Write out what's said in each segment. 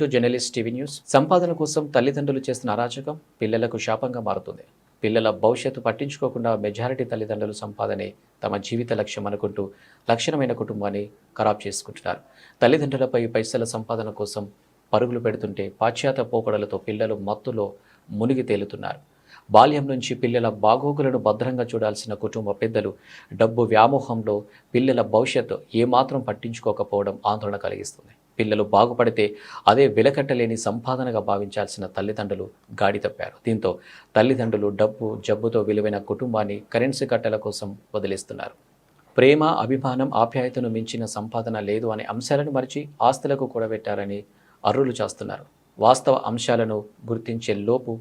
To journalist TV news. సంపాదన కోసం తల్లిదండ్రులు చేస్తున్న అరాచకం పిల్లలకు శాపంగా మారుతుంది. పిల్లల భవిష్యత్తు పట్టించుకోకుండా మెజారిటీ తల్లిదండ్రులు సంపాదనే తమ జీవిత లక్ష్యం అనుకుంటూ లక్షణమైన కుటుంబాన్ని ఖరాబ్ చేసుకుంటున్నారు. తల్లిదండ్రులపై పైసల సంపాదన కోసం పరుగులు పెడుతుంటే పాశ్చాత్య పోకడలతో పిల్లలు మత్తులో మునిగి తేలుతున్నారు. బాల్యం నుంచి పిల్లల బాగోగులను భద్రంగా చూడాల్సిన కుటుంబ పెద్దలు డబ్బు వ్యామోహంలో పిల్లల భవిష్యత్తు ఏమాత్రం పట్టించుకోకపోవడం ఆందోళన కలిగిస్తుంది. పిల్లలు బాగుపడితే అదే వెలకట్టలేని సంపాదనగా భావించాల్సిన తల్లిదండ్రులు గాడి తప్పారు. దీంతో తల్లిదండ్రులు డబ్బు జబ్బుతో విలువైన కుటుంబాన్ని కరెన్సీ కట్టల కోసం వదిలేస్తున్నారు. ప్రేమ, అభిమానం, ఆప్యాయతను మించిన సంపాదన లేదు అనే అంశాలను మరిచి ఆస్తులకు కూడబెట్టారని అర్రులు చేస్తున్నారు. వాస్తవ అంశాలను గుర్తించే లోపు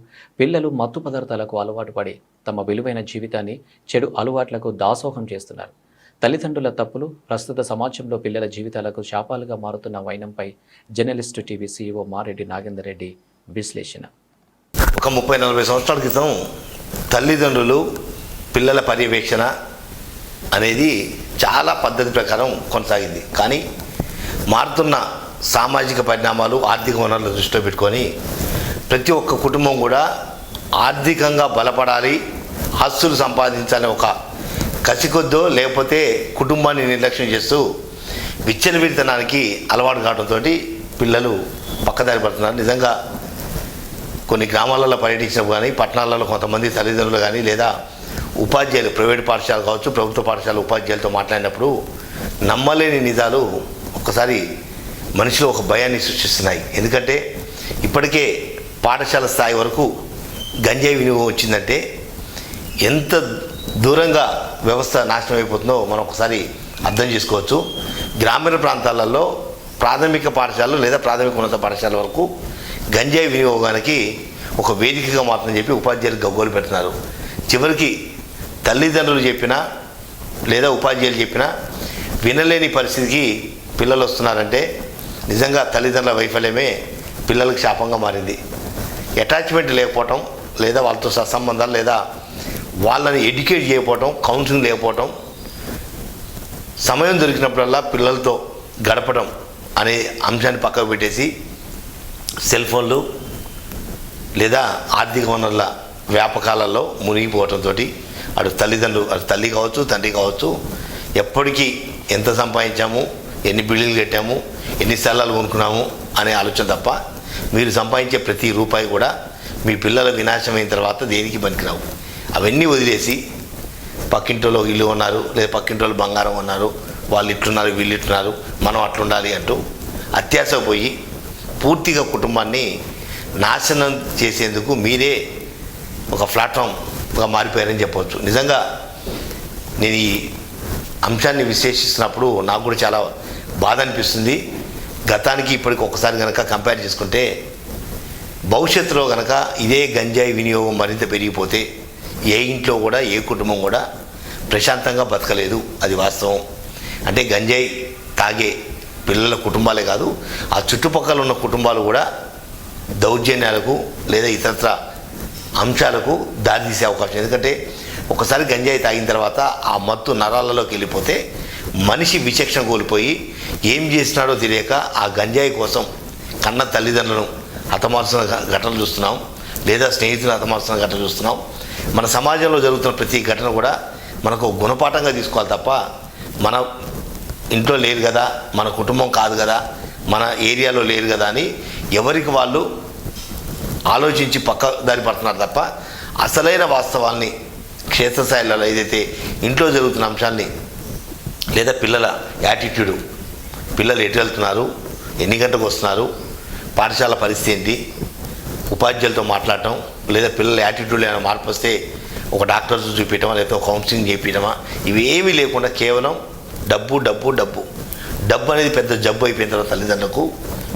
పిల్లలు మత్తు పదార్థాలకు అలవాటు పడి తమ విలువైన జీవితాన్ని చెడు అలవాట్లకు దాసోహం చేస్తున్నారు. తల్లిదండ్రుల తప్పులు ప్రస్తుత సమాజంలో పిల్లల జీవితాలకు శాపాలుగా మారుతున్న వైనంపై journalist TV CEO Mareddy Nagender Reddy విశ్లేషణ. ఒక 30-40 సంవత్సరాల క్రితం తల్లిదండ్రులు పిల్లల పర్యవేక్షణ అనేది చాలా పద్ధతి ప్రకారం కొనసాగింది. కానీ మారుతున్న సామాజిక పరిణామాలు, ఆర్థిక వనరులు దృష్టిలో పెట్టుకొని ప్రతి ఒక్క కుటుంబం కూడా ఆర్థికంగా బలపడాలి, ఆస్తులు సంపాదించాలని ఒక కసికొద్దో లేకపోతే కుటుంబాన్ని నిర్లక్ష్యం చేస్తూ విచ్చలవిడితనానికి అలవాటు కావడంతో పిల్లలు పక్కదారి పడుతున్నారు. నిజంగా కొన్ని గ్రామాలలో పర్యటించినప్పుడు కానీ, పట్టణాలలో కొంతమంది తల్లిదండ్రులు కానీ లేదా ఉపాధ్యాయులు, ప్రైవేట్ పాఠశాల కావచ్చు, ప్రభుత్వ పాఠశాల ఉపాధ్యాయులతో మాట్లాడినప్పుడు నమ్మలేని నిజాలు ఒక్కసారి మనిషిలో ఒక భయాన్ని సృష్టిస్తున్నాయి. ఎందుకంటే ఇప్పటికే పాఠశాల స్థాయి వరకు గంజాయి వినియోగం వచ్చిందంటే ఎంత దూరంగా వ్యవస్థ నాశనం అయిపోతుందో మనం ఒకసారి అర్థం చేసుకోవచ్చు. గ్రామీణ ప్రాంతాలలో ప్రాథమిక పాఠశాలలు లేదా ప్రాథమిక ఉన్నత పాఠశాల వరకు గంజాయి వినియోగానికి ఒక వేదికగా మాత్రం చెప్పి ఉపాధ్యాయులు గగ్గోలు పెడుతున్నారు. చివరికి తల్లిదండ్రులు చెప్పినా లేదా ఉపాధ్యాయులు చెప్పినా వినలేని పరిస్థితికి పిల్లలు వస్తున్నారంటే నిజంగా తల్లిదండ్రుల వైఫల్యమే పిల్లలకు శాపంగా మారింది. అటాచ్మెంట్ లేకపోవటం లేదా వాళ్ళతో సత్సంబంధాలు లేదా వాళ్ళని ఎడ్యుకేట్ చేయకపోవటం, కౌన్సిలింగ్ లేకపోవటం, సమయం దొరికినప్పుడల్లా పిల్లలతో గడపడం అనే అంశాన్ని పక్కకు పెట్టేసి సెల్ ఫోన్లు లేదా ఆర్థిక వనరుల వ్యాపకాలలో మునిగిపోవడంతో అటు తల్లిదండ్రులు, అటు తల్లి కావచ్చు, తండ్రి కావచ్చు, ఎప్పటికీ ఎంత సంపాదించాము, ఎన్ని బిల్లులు కట్టాము, ఎన్ని స్థలాలు కొనుక్కున్నాము అనే ఆలోచన తప్ప మీరు సంపాదించే ప్రతి రూపాయి కూడా మీ పిల్లల వినాశమైన తర్వాత దేనికి పనికిరావు. అవన్నీ వదిలేసి పక్కింటోళ్ళు ఇల్లు ఉన్నారు లేదా పక్కింటోళ్ళు బంగారం ఉన్నారు, వాళ్ళు ఇట్లున్నారు, వీళ్ళు ఇట్లున్నారు, మనం అట్లుండాలి అంటూ అత్యాశ పోయి పూర్తిగా కుటుంబాన్ని నాశనం చేసేందుకు మీరే ఒక ప్లాట్ఫామ్గా మారిపోయారని చెప్పవచ్చు. నిజంగా నేను ఈ అంశాన్ని విశ్లేషిస్తున్నప్పుడు నాకు కూడా చాలా బాధ అనిపిస్తుంది. గతానికి ఇప్పటికి ఒకసారి కనుక కంపేర్ చేసుకుంటే భవిష్యత్తులో కనుక ఇదే గంజాయి వినియోగం మరింత పెరిగిపోతే ఏ ఇంట్లో కూడా ఏ కుటుంబం కూడా ప్రశాంతంగా బతకలేదు. అది వాస్తవం. అంటే గంజాయి తాగే పిల్లల కుటుంబాలే కాదు, ఆ చుట్టుపక్కల ఉన్న కుటుంబాలు కూడా దౌర్జన్యాలకు లేదా ఇతరత్ర అంశాలకు దారితీసే అవకాశం. ఎందుకంటే ఒకసారి గంజాయి తాగిన తర్వాత ఆ మత్తు నరాలలోకి వెళ్ళిపోతే మనిషి విచక్షణ కోల్పోయి ఏం చేసినాడో తెలియక ఆ గంజాయి కోసం కన్న తల్లిదండ్రులను హతమార్చిన ఘటనలు చూస్తున్నాం, లేదా స్నేహితులను హతమార్చిన ఘటనలు చూస్తున్నాం. మన సమాజంలో జరుగుతున్న ప్రతి ఘటన కూడా మనకు గుణపాఠంగా తీసుకోవాలి తప్ప మన ఇంట్లో లేరు కదా, మన కుటుంబం కాదు కదా, మన ఏరియాలో లేరు కదా అని ఎవరికి వాళ్ళు ఆలోచించి పక్క దారి పడుతున్నారు తప్ప అసలైన వాస్తవాల్ని, క్షేత్రస్థాయిలలో ఏదైతే ఇంట్లో జరుగుతున్న అంశాన్ని లేదా పిల్లల యాటిట్యూడు, పిల్లలు ఎటు వెళ్తున్నారు, ఎన్ని గంటలకు వస్తున్నారు, పాఠశాల పరిస్థితి ఏంటి, ఉపాధ్యాయులతో మాట్లాడటం, లేదా పిల్లల యాటిట్యూడ్లో ఏమైనా మార్పు వస్తే ఒక డాక్టర్స్ చూపించడమా లేదా కౌన్సిలింగ్ చేయించడమా, ఇవేమీ లేకుండా కేవలం డబ్బు డబ్బు డబ్బు డబ్బు అనేది పెద్ద జబ్బు అయిపోయిన తర్వాత తల్లిదండ్రులకు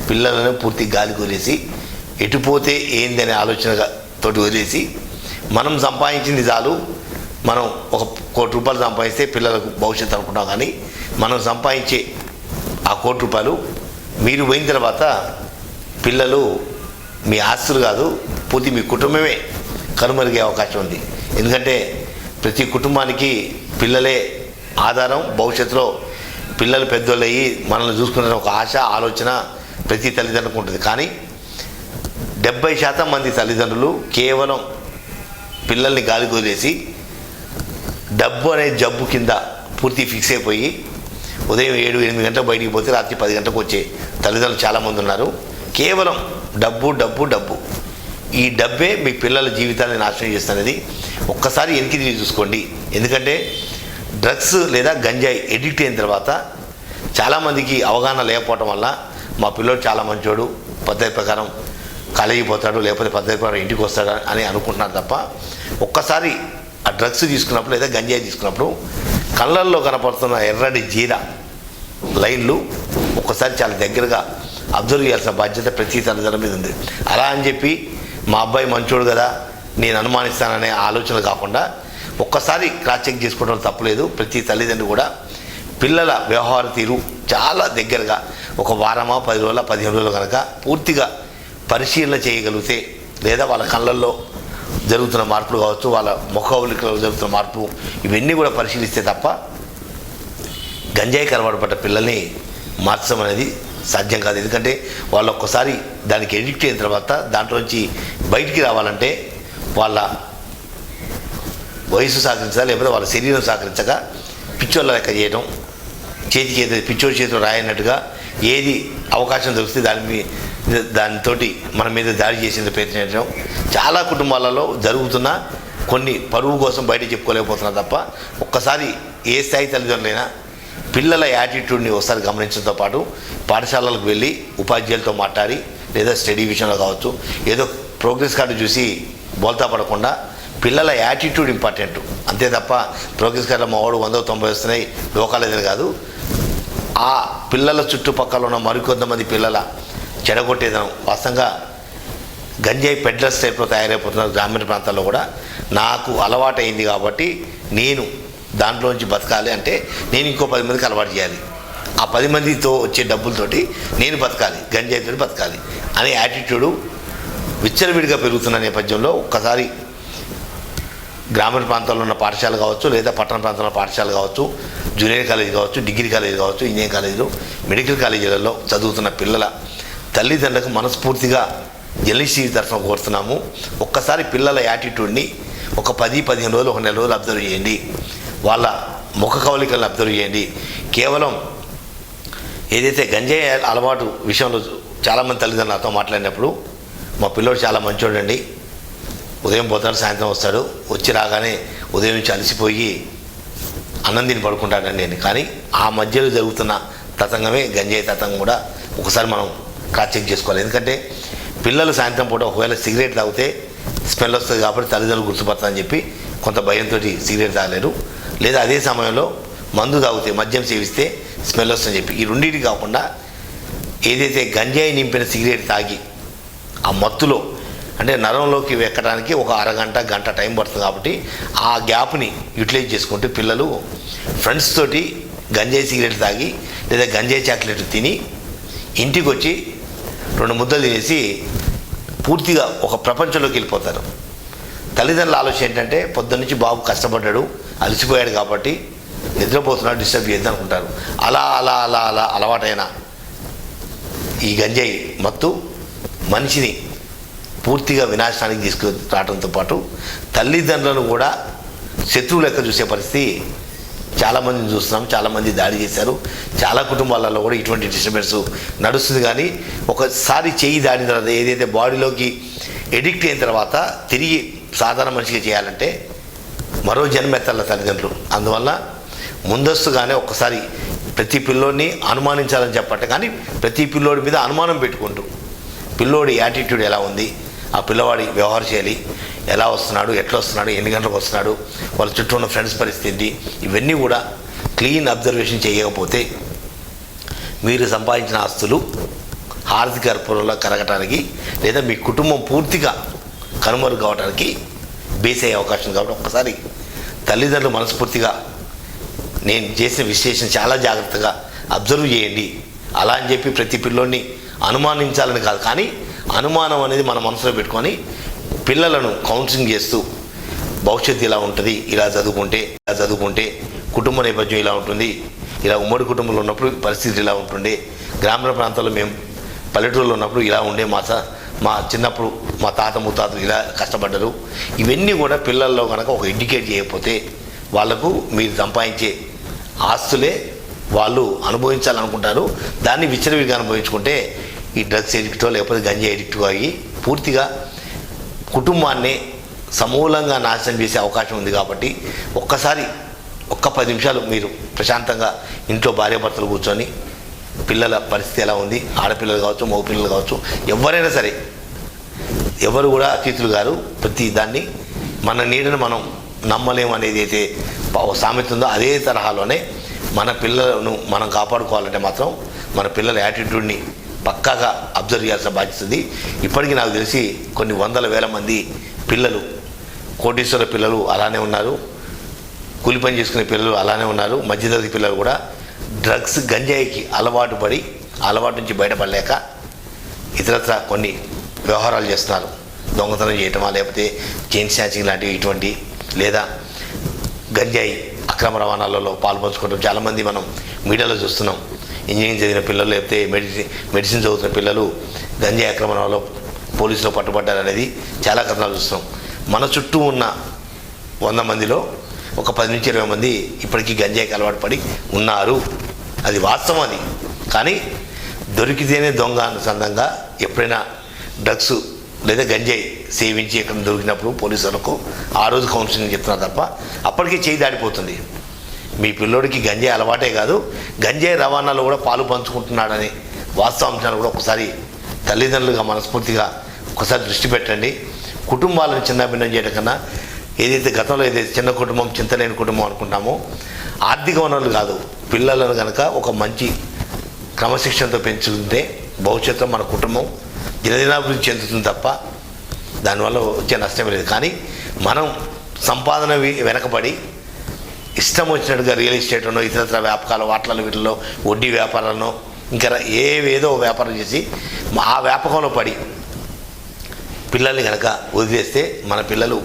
పిల్లలను పూర్తి గాలి కొలేసి ఎటుపోతే ఏంది అనే ఆలోచనతోటి వదిలేసి మనం సంపాదించింది చాలు, మనం ఒక ₹1 కోటి సంపాదిస్తే పిల్లలకు భవిష్యత్తు అనుకుంటాం. కానీ మనం సంపాదించే ఆ ₹1 కోటి మీరు పోయిన తర్వాత పిల్లలు మీ ఆస్తులు కాదు, పూర్తి మీ కుటుంబమే కనుమరుగే అవకాశం ఉంది. ఎందుకంటే ప్రతి కుటుంబానికి పిల్లలే ఆధారం. భవిష్యత్తులో పిల్లలు పెద్దోళ్ళు అయ్యి మనల్ని చూసుకునే ఒక ఆశ, ఆలోచన ప్రతి తల్లిదండ్రులకు ఉంటుంది. కానీ 70% మంది తల్లిదండ్రులు కేవలం పిల్లల్ని గాలి వదిలేసి డబ్బు అనే జబ్బు కింద పూర్తి ఫిక్స్ అయిపోయి ఉదయం 7-8 గంటలకు బయటికి పోతే రాత్రి 10 గంటలకు వచ్చే తల్లిదండ్రులు చాలామంది ఉన్నారు. కేవలం డబ్బు డబ్బు డబ్బు. ఈ డబ్బే మీ పిల్లల జీవితాన్ని నాశనం చేస్తున్నది. ఒక్కసారి వెనక్కి తిరిగి చూసుకోండి. ఎందుకంటే డ్రగ్స్ లేదా గంజాయి ఎడిక్ట్ అయిన తర్వాత చాలామందికి అవగాహన లేకపోవటం వల్ల మా పిల్లోడు చాలా మంచోడు, పద్ధతి ప్రకారం కాలేజీ పోతాడు, లేకపోతే పద్ధతి ప్రకారం ఇంటికి వస్తాడు అని అనుకుంటున్నారు తప్ప ఒక్కసారి ఆ డ్రగ్స్ తీసుకున్నప్పుడు లేదా గంజాయి తీసుకున్నప్పుడు కళ్ళల్లో కనపడుతున్న ఎర్రటి జీరా లైన్లు ఒక్కసారి చాలా దగ్గరగా అబ్జర్వ్ చేయాల్సిన బాధ్యత ప్రతి తల్లిదండ్రుల మీద ఉంది. అలా అని చెప్పి మా అబ్బాయి మంచోడు కదా నేను అనుమానిస్తాననే ఆలోచన కాకుండా ఒక్కసారి క్రాస్ చెక్ చేసుకోవడం తప్పులేదు. ప్రతి తల్లిదండ్రులు కూడా పిల్లల వ్యవహార తీరు చాలా దగ్గరగా ఒక వారమా 10 రోజుల 15 రోజులు కనుక పూర్తిగా పరిశీలన చేయగలిగితే లేదా వాళ్ళ కళ్ళల్లో జరుగుతున్న మార్పులు కావచ్చు, వాళ్ళ ముఖౌలికలో జరుగుతున్న మార్పు ఇవన్నీ కూడా పరిశీలిస్తే తప్ప గంజాయి కలవాటు పడ్డ పిల్లల్ని మార్చడం అనేది సాధ్యం కాదు. ఎందుకంటే వాళ్ళు ఒక్కసారి దానికి ఎడిక్ట్ అయిన తర్వాత దాంట్లోంచి బయటికి రావాలంటే వాళ్ళ వయసు సహకరించాలి, లేకపోతే వాళ్ళ శరీరం సహకరించక పిచ్చోళ్ళ లెక్క చేయడం, చేతికి ఏదో పిచ్చోడి చేతిలో రాయనట్టుగా ఏది అవకాశం దొరికితే దానితో మన మీద దాడి చేసేందుకు ప్రయత్నించడం చాలా కుటుంబాలలో జరుగుతున్న కొన్ని పరువు కోసం బయట చెప్పుకోలేకపోతున్నారు తప్ప ఒక్కసారి ఏ స్థాయి తల్లిదండ్రులైనా పిల్లల యాటిట్యూడ్ని ఒకసారి గమనించడంతో పాటు పాఠశాలలకు వెళ్ళి ఉపాధ్యాయులతో మాట్లాడి లేదా స్టడీ విషయంలో కావచ్చు ఏదో ప్రోగ్రెస్ కార్డు చూసి బోల్తా పడకుండా పిల్లల యాటిట్యూడ్ ఇంపార్టెంట్. అంతే తప్ప ప్రోగ్రెస్ కార్డులో మా వాడు 190 వస్తున్నాయి లోకాలేదని కాదు. ఆ పిల్లల చుట్టుపక్కల ఉన్న మరికొంతమంది పిల్లల చెడగొట్టేదనం వాస్తవంగా గంజాయి పెడ్లర్స్ టైప్లో తయారైపోతున్నారు గ్రామీణ ప్రాంతాల్లో కూడా. నాకు అలవాటు అయింది కాబట్టి నేను దాంట్లోంచి బతకాలి అంటే నేను ఇంకో 10 మందికి అలవాటు చేయాలి, ఆ 10 మందితో వచ్చే డబ్బులతోటి నేను బతకాలి, గంజాయితో బతకాలి అనే యాటిట్యూడు విచ్చలవిడిగా పెరుగుతున్న నేపథ్యంలో ఒక్కసారి గ్రామీణ ప్రాంతాల్లో ఉన్న పాఠశాల కావచ్చు లేదా పట్టణ ప్రాంతంలో పాఠశాల కావచ్చు, జూనియర్ కాలేజీ కావచ్చు, డిగ్రీ కాలేజీ కావచ్చు, ఇంజనీరింగ్ కాలేజీలు, మెడికల్ కాలేజీలలో చదువుతున్న పిల్లల తల్లిదండ్రులకు మనస్ఫూర్తిగా ఎల్ఐసి తరఫున కోరుతున్నాము. ఒక్కసారి పిల్లల యాటిట్యూడ్ని ఒక 10-15 రోజులు, ఒక నెల రోజులు అబ్జర్వ్ చేయండి. వాళ్ళ ముఖ కవలికలను అబ్జర్వ్ చేయండి. కేవలం ఏదైతే గంజాయి అలవాటు విషయంలో చాలామంది తల్లిదండ్రులు నాతో మాట్లాడినప్పుడు మా పిల్లోడు చాలా మంచోడండి, ఉదయం పోతాడు సాయంత్రం వస్తాడు, వచ్చి రాగానే ఉదయం నుంచి అలసిపోయి అన్నం తిని పడుకుంటాడండి అని. కానీ ఆ మధ్యలో జరుగుతున్న తతంగమే గంజాయి తతంగం కూడా ఒకసారి మనం క్రాస్ చెక్ చేసుకోవాలి. ఎందుకంటే పిల్లలు సాయంత్రం పూట ఒకవేళ సిగరెట్ తాగితే స్మెల్ వస్తుంది కాబట్టి తల్లిదండ్రులు గుర్తుపడతారని చెప్పి కొంత భయంతో సిగరెట్ తాగలేరు, లేదా అదే సమయంలో మందు తాగితే మద్యం సేవిస్తే స్మెల్ వస్తుందని చెప్పి ఈ రెండింటి కాకుండా ఏదైతే గంజాయి నింపిన సిగరెట్ తాగి ఆ మత్తులో అంటే నరంలోకి ఎక్కడానికి ఒక అరగంట గంట టైం పడుతుంది కాబట్టి ఆ గ్యాప్ని యూటిలైజ్ చేసుకుంటే పిల్లలు ఫ్రెండ్స్ తోటి గంజాయి సిగరెట్ తాగి లేదా గంజాయి చాక్లెట్ తిని ఇంటికి వచ్చి 2 ముద్దలు తినేసి పూర్తిగా ఒక ప్రపంచంలోకి వెళ్ళిపోతారు. తల్లిదండ్రుల ఆలోచన ఏంటంటే పొద్దున్నుంచి బాబు కష్టపడ్డాడు, అలసిపోయాడు కాబట్టి నిద్రపోతున్నాడు, డిస్టర్బ్ చేద్దాం అనుకుంటారు. అలా అలా అలా అలా అలవాటైన ఈ గంజాయి మత్తు మనిషిని పూర్తిగా వినాశనానికి తీసుకురావడంతో పాటు తల్లిదండ్రులను కూడా శత్రువు లెక్క చూసే పరిస్థితి చాలామందిని చూస్తున్నాం. చాలామంది దాడి చేశారు. చాలా కుటుంబాలలో కూడా ఇటువంటి డిస్టర్బెన్స్ నడుస్తుంది. కానీ ఒకసారి చెయ్యి దాడిన తర్వాత ఏదైతే బాడీలోకి ఎడిక్ట్ అయిన తర్వాత తిరిగి సాధారణ మనిషిగా చేయాలంటే మరో జన్మెత్తాల తల్లిదండ్రులు. అందువల్ల ముందస్తుగానే ఒక్కసారి ప్రతి పిల్లోడిని అనుమానించాలని చెప్పట్టే, కానీ ప్రతి పిల్లోడి మీద అనుమానం పెట్టుకుంటూ పిల్లోడి యాటిట్యూడ్ ఎలా ఉంది, ఆ పిల్లవాడి వ్యవహార శైలి ఎలా వస్తున్నాడు, ఎట్లా వస్తున్నాడు, ఎన్ని గంటలకు వస్తున్నాడు, వాళ్ళ చుట్టూ ఉన్న ఫ్రెండ్స్ పరిస్థితి, ఇవన్నీ కూడా క్లీన్ అబ్జర్వేషన్ చేయకపోతే మీరు సంపాదించిన ఆస్తులు ఆర్థిక అర్పణలో కరగటానికి లేదా మీ కుటుంబం పూర్తిగా కనుమరుగు కావడానికి బేస్ అయ్యే అవకాశం. కాబట్టి ఒక్కసారి తల్లిదండ్రులు మనస్ఫూర్తిగా నేను చేసిన విశ్లేషణ చాలా జాగ్రత్తగా అబ్జర్వ్ చేయండి. అలా అని చెప్పి ప్రతి పిల్లోడిని అనుమానించాలని కాదు, కానీ అనుమానం అనేది మన మనసులో పెట్టుకొని పిల్లలను కౌన్సిలింగ్ చేస్తూ భవిష్యత్తు ఇలా ఉంటుంది, ఇలా చదువుకుంటే కుటుంబ నేపథ్యం ఇలా ఉంటుంది, ఇలా ఉమ్మడి కుటుంబంలో ఉన్నప్పుడు పరిస్థితి ఇలా ఉంటుంది, గ్రామీణ ప్రాంతాల్లో మేము పల్లెటూరులో ఉన్నప్పుడు ఇలా ఉండే మా చిన్నప్పుడు మా తాత ముత్తాతలు ఇలా కష్టపడ్డారు. ఇవన్నీ కూడా పిల్లల్లో కనుక ఒక ఇండికేట్ చేయకపోతే వాళ్లకు మీరు సంపాదించే ఆస్తులే వాళ్ళు అనుభవించాలనుకుంటారు. దాన్ని విచ్చలవిడిగా అనుభవించుకుంటే ఈ డ్రగ్స్ ఎడిక్టో లేకపోతే గంజా ఎడిక్టో అయ్యి పూర్తిగా కుటుంబాన్ని సమూలంగా నాశనం చేసే అవకాశం ఉంది. కాబట్టి ఒక్క 10 నిమిషాలు మీరు ప్రశాంతంగా ఇంట్లో భార్యాభర్తలు కూర్చొని పిల్లల పరిస్థితి ఎలా ఉంది, ఆడపిల్లలు కావచ్చు మగ పిల్లలు కావచ్చు ఎవరైనా సరే, ఎవరు కూడా అతిథులు గారు, ప్రతి దాన్ని మన నీడను మనం నమ్మలేము అనేది అయితే సామెత ఉందో అదే తరహాలోనే మన పిల్లలను మనం కాపాడుకోవాలంటే మాత్రం మన పిల్లల యాటిట్యూడ్ని పక్కాగా అబ్జర్వ్ చేయాల్సిన బాధ్యత ఉంది. ఇప్పటికీ నాకు తెలిసి కొన్ని వందల వేల మంది పిల్లలు, కోటీశ్వర పిల్లలు అలానే ఉన్నారు, కూలి పని చేసుకునే పిల్లలు అలానే ఉన్నారు, మధ్యతరగతి పిల్లలు కూడా డ్రగ్స్ గంజాయికి అలవాటు నుంచి బయటపడలేక ఇతరత్ర కొన్ని వ్యవహారాలు చేస్తున్నారు. దొంగతనం చేయటమా, లేకపోతే చైన్ స్నాచింగ్ లాంటివి ఇటువంటి, లేదా గంజాయి అక్రమ రవాణాలలో పాల్పంచుకోవడం చాలామంది మనం మీడియాలో చూస్తున్నాం. ఇంజనీరింగ్ చదివిన పిల్లలు లేకపోతే మెడిసిన్ చదువుతున్న పిల్లలు గంజాయి అక్రమ రవాణాలో పోలీసులో పట్టుబడ్డారనేది చాలా కథనాలు చూస్తున్నాం. మన చుట్టూ ఉన్న 100 మందిలో ఒక 10 నుంచి 20 మంది ఇప్పటికీ గంజాయికి అలవాటు పడి ఉన్నారు. అది వాస్తవం. అది కానీ దొరికితేనే దొంగ అనుసంధంగా ఎప్పుడైనా డ్రగ్స్ లేదా గంజాయి సేవించి ఎక్కడ దొరికినప్పుడు పోలీసులకు ఆ రోజు కౌన్సిలింగ్ చెప్తున్నారు తప్ప అప్పటికే చేయి దాడిపోతుంది. మీ పిల్లోడికి గంజాయి అలవాటే కాదు, గంజాయి రవాణాలో కూడా పాలు పంచుకుంటున్నాడని వాస్తవ అంశాలు కూడా ఒకసారి తల్లిదండ్రులుగా మనస్ఫూర్తిగా ఒకసారి దృష్టి పెట్టండి. కుటుంబాలను చిన్నభిన్నం చేయడం కన్నా ఏదైతే గతంలో ఏదైతే చిన్న కుటుంబం చింతలేని కుటుంబం అనుకుంటామో, ఆర్థిక వనరులు కాదు, పిల్లలను కనుక ఒక మంచి క్రమశిక్షణతో పెంచుకుంటే భవిష్యత్తులో మన కుటుంబం దినదినాభివృద్ధి చెందుతుంది తప్ప దానివల్ల వచ్చే నష్టమే లేదు. కానీ మనం సంపాదన వెనకబడి ఇష్టం వచ్చినట్టుగా రియల్ ఎస్టేట్లోనో ఇతరత్ర వ్యాపకాలు వాటిలలో వీటిలో వడ్డీ వ్యాపారాలను ఇంకా ఏదో వ్యాపారం చేసి ఆ వ్యాపకంలో పడి పిల్లల్ని కనుక వదిలేస్తే మన పిల్లలు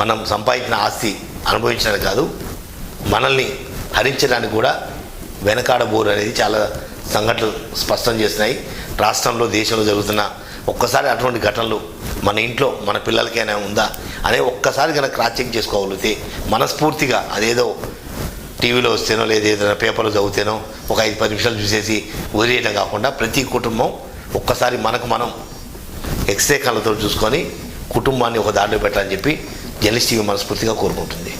మనం సంపాదించిన ఆస్తి అనుభవించడానికి కాదు, మనల్ని హరించడానికి కూడా వెనకాడబోరు అనేది చాలా సంఘటనలు స్పష్టం చేస్తున్నాయి. రాష్ట్రంలో దేశంలో జరుగుతున్న ఒక్కసారి అటువంటి ఘటనలు మన ఇంట్లో మన పిల్లలకైనా ఉందా అనే ఒక్కసారి కనుక క్రాస్ చెక్ చేసుకోగలిగితే మనస్ఫూర్తిగా అదేదో టీవీలో వస్తేనో లేదా ఏదైనా పేపర్లో చదివితేనో ఒక 5-10 నిమిషాలు చూసేసి వదిలేయడం కాకుండా ప్రతి కుటుంబం ఒక్కసారి మనకు మనం ఎక్స్రే కళ్ళతో చూసుకొని కుటుంబాన్ని ఒక దారిలో పెట్టాలని చెప్పి జర్నలిస్ట్ టీవీ మనస్ఫూర్తిగా కోరుకుంటుంది.